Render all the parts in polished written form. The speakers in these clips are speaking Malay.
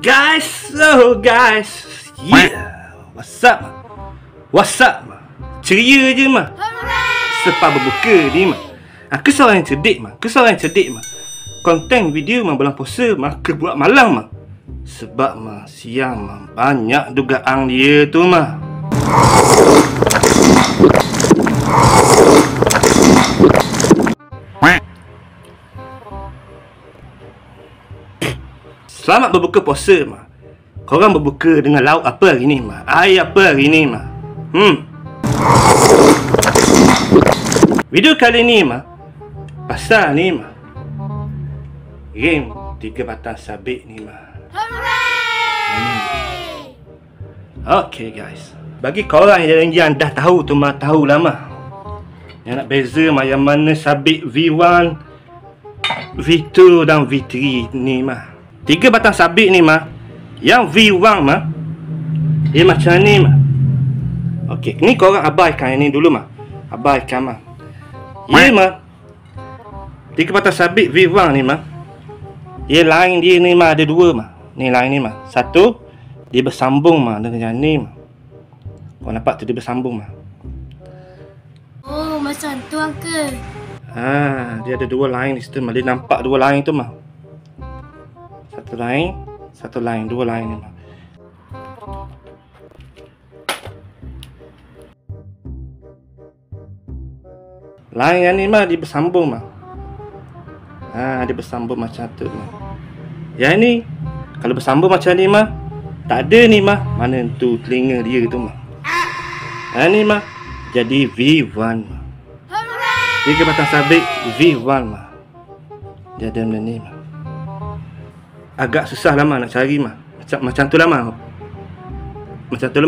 Guys, yeah, what's up? Ceria je mah. Sepas berbuka ni mah. Aku seorang yang cerdik mah. Konten video mah bulan puasa mah ke buat malam mah. Sebab mah siang mah banyak dugaan dia tu mah. Selamat berbuka puasa mah. Korang berbuka dengan lauk apa hari ni mah? Air apa hari ni mah? Video kali ni mah pasal ni mah game 3 batang sabit ni mah. Okay guys, bagi korang yang dah tahu tu mah, tahu lah mah. Yang nak beza mah yang mana sabit V1, V2 dan V3 ni mah. 3 batang sabit ni mah, yang V1 mah dia macam ni mah. Okey, ni korang abaikan yang ni dulu mah. Abaikan mah. Ia mah 3 batang sabit V1 ni mah, dia line dia ni mah ada 2 mah. Ni line ni mah. Satu dia bersambung mah dengan yang ni mah. Kau nampak tu dia bersambung mah. Oh, macam tu uncle. Dia ada 2 line di situ mah. Dia nampak 2 line tu mah. Satu line, 2 line ni mah. Line yang ni mah dia bersambung mah. Dia bersambung macam tu mah. Yang ni kalau bersambung macam ni mah, tak ada ni mah. Mana tu telinga dia tu mah. Yang ni mah jadi V1 mah. 3 batang sabit V1 mah. Dia ada benda ni mah. Agak susah lama nak cari mah. Macam tu lama. Macam tu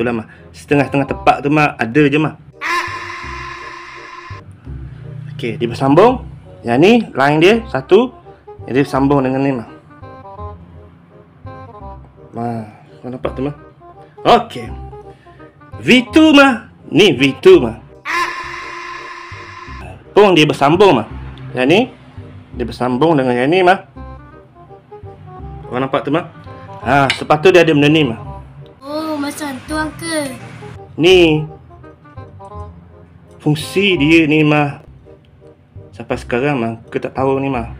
lama. Setengah-setengah tepat tu mah ada je mah. Okey, dia bersambung. Yang ni line dia satu, dia bersambung dengan ni mah. Kau nampak tu mah. Okey. V2 mah. Ni V2 mah. Pun dia bersambung mah. Yang ni dia bersambung dengan yang ni mah. Kau nampak tu mah? Sepatu dia ada benda ni mah. Oh, macam tu uncle. Ni fungsi dia ni mah. Sampai sekarang mah aku tak tahu ni mah.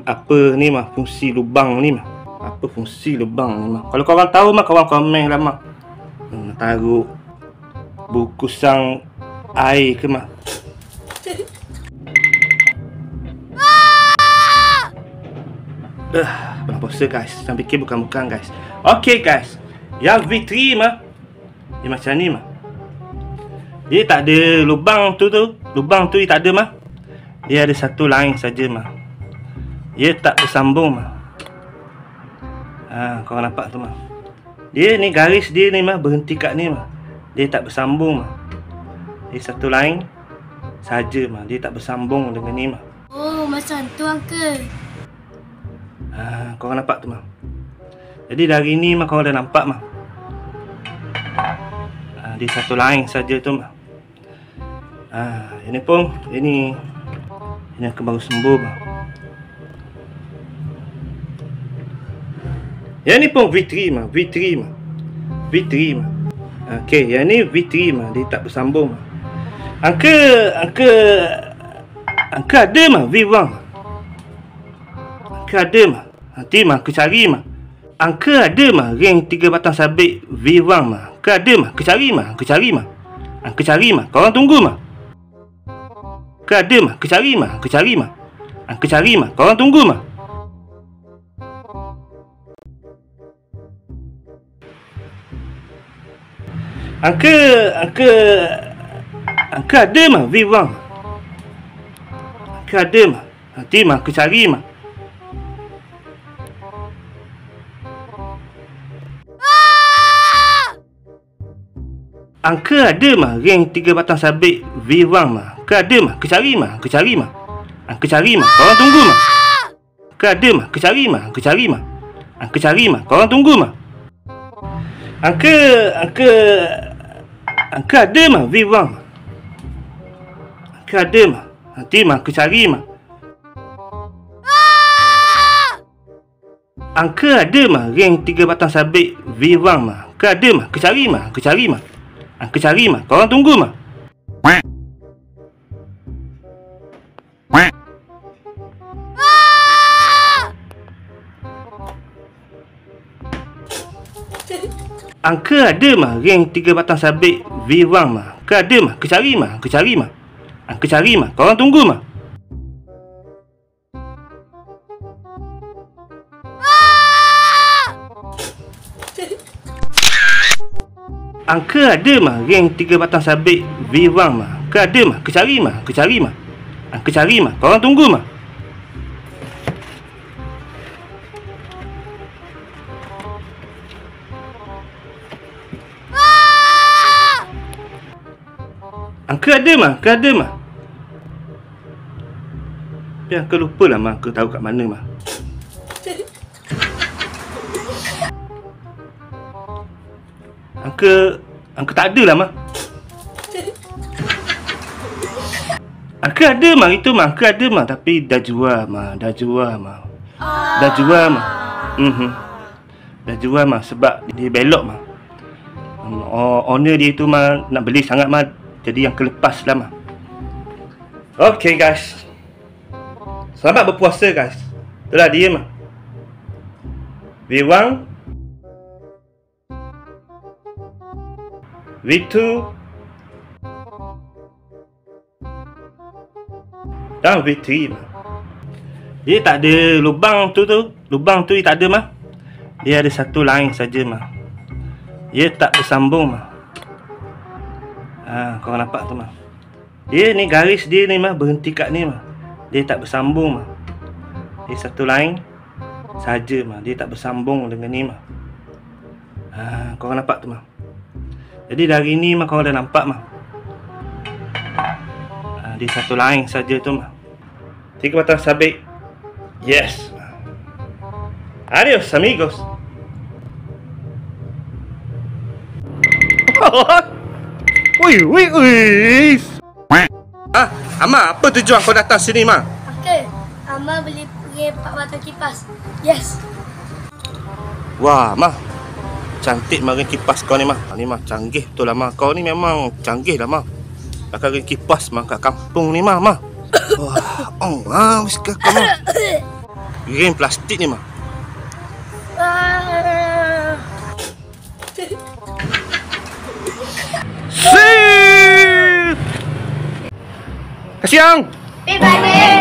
Apa ni mah fungsi lubang ni mah. Apa fungsi lubang ni mah? Kalau korang tahu mah korang komen lah mah. Taruh bungkusan air ke mah. Bulan puasa guys. Jangan fikir bukan-bukan guys. Okay guys, yang V3 mah dia macam ni mah. Dia tak ada lubang tu. Lubang tu dia tak ada mah. Dia ada satu line saja mah. Dia tak bersambung mah. Kau nampak tu mah. Dia ni garis dia ni mah berhenti kat ni mah. Dia tak bersambung mah. Dia satu line saja mah. Dia tak bersambung dengan ni mah. Oh, macam tu uncle. Korang nampak tu mah. Jadi dari ni mah korang dah nampak mah. Dia satu line saja tu mah. Ini pun ini aku baru sembuh mah. Yang ni pun V3 mah. V3 mah. Okey, yang ni V3 mah. Dia tak bersambung mah. Angka ada mah V1 mah. Angka ada mah. Nanti mah aku cari mah. Angka ada mah ring 3 batang sabit V1 mah. Angka ada mah. Aku cari mah. Angka cari mah. Korang tunggu mah. Angka ada mah. Aku cari mah. Angka cari mah. Korang tunggu mah. Angka ada mah V1 mah. Angka ada mah. Nanti mah aku cari mah. Angka ada mah ring 3 batang sabit V1 mah. Angka ada mah. Aku cari mah. Angka cari mah. Korang tunggu mah. Angka ada mah. Aku cari mah. Angka cari mah. Korang tunggu mah. Angka ada mah V1 mah. Angka ada mah. Nanti mah aku cari mah. Angka ada mah ring 3 batang sabit V1 mah. Ke ada mah? Ke cari mah? Ke cari mah? Ke cari mah. Korang tunggu mah. Angka ada mah ring 3 batang sabit V1 mah. Ke ada mah? Ke cari mah? Ke cari mah? Ke cari mah. Korang tunggu mah. Angka ada mah ring 3 batang sabit V1 mah. Ke ada mah? Ke cari mah? Ke cari mah? Ke cari mah. Korang tunggu mah. Angka ada mah? Ke ada mah? Tapi Angka lupa lah mah. Angka tahu kat mana mah. Angka tak ada lah mah. Angka ada mah. Itu mah Angka ada mah. Tapi dah jual mah. Dah jual mah. Dah jual mah. Dah jual mah. Sebab dia belok mah. Owner dia tu mah nak beli sangat mah. Jadi yang kelepas lah mah. Okay guys, selamat berpuasa guys. Itulah dia mah. V1, V2 dan V3 mah. Dia tak ada lubang tu. Lubang tu dia tak ada mah. Dia ada satu line saja mah. Dia tak bersambung mah. Korang nampak tu mah. Dia ni garis dia ni mah berhenti kat ni mah. Dia tak bersambung mah. Dia satu line saja mah. Dia tak bersambung dengan ni mah. Korang nampak tu mah. Jadi dari ni mah korang dah nampak mah. Dia satu line saja tu mah. 3 batang sabit. Yes. Adios amigos. Ui. Ama, apa tujuan kau datang sini, Ma? Uncle, Ama beli 4 batang kipas. Yes. Wah, Ma. Cantik marin kipas kau ni, Ma. Ni, Ma, canggih betul lah, Ma. Kau ni memang canggih lah, Ma. Pakai ring kipas, Ma, kat kampung ni, Ma. Wah, mesti kau, Ma. Ring plastik ni, Ma. Kasiang! Bye-bye.